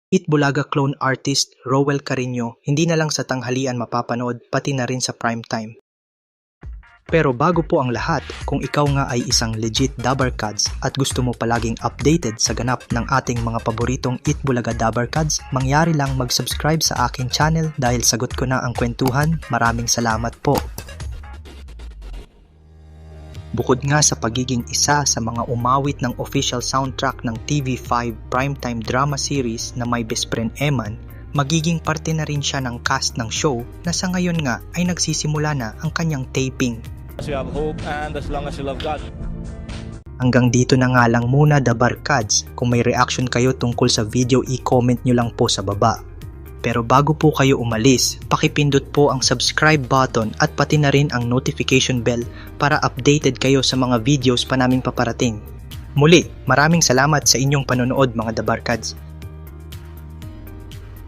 Itbulaga clone artist Rowell Carino hindi na lang sa tanghalian mapapanood pati na rin sa primetime. Pero bago po ang lahat, kung ikaw nga ay isang legit Dabarkads at gusto mo palaging updated sa ganap ng ating mga paboritong Itbulaga Dabarkads, mangyari lang mag-subscribe sa aking channel dahil sagot ko na ang kwentuhan. Maraming salamat po. Bukod nga sa pagiging isa sa mga umawit ng official soundtrack ng TV5 primetime drama series na My Best Friend Eman, magiging parte na rin siya ng cast ng show na sa ngayon nga ay nagsisimula na ang kanyang taping. As you have hope and as long as you love God. Hanggang dito na nga lang muna, Dabarkads. Kung may reaction kayo tungkol sa video, i-comment nyo lang po sa baba. Pero bago po kayo umalis, pakipindot po ang subscribe button at pati na rin ang notification bell para updated kayo sa mga videos pa naming paparating. Muli, maraming salamat sa inyong panonood mga Dabarkads.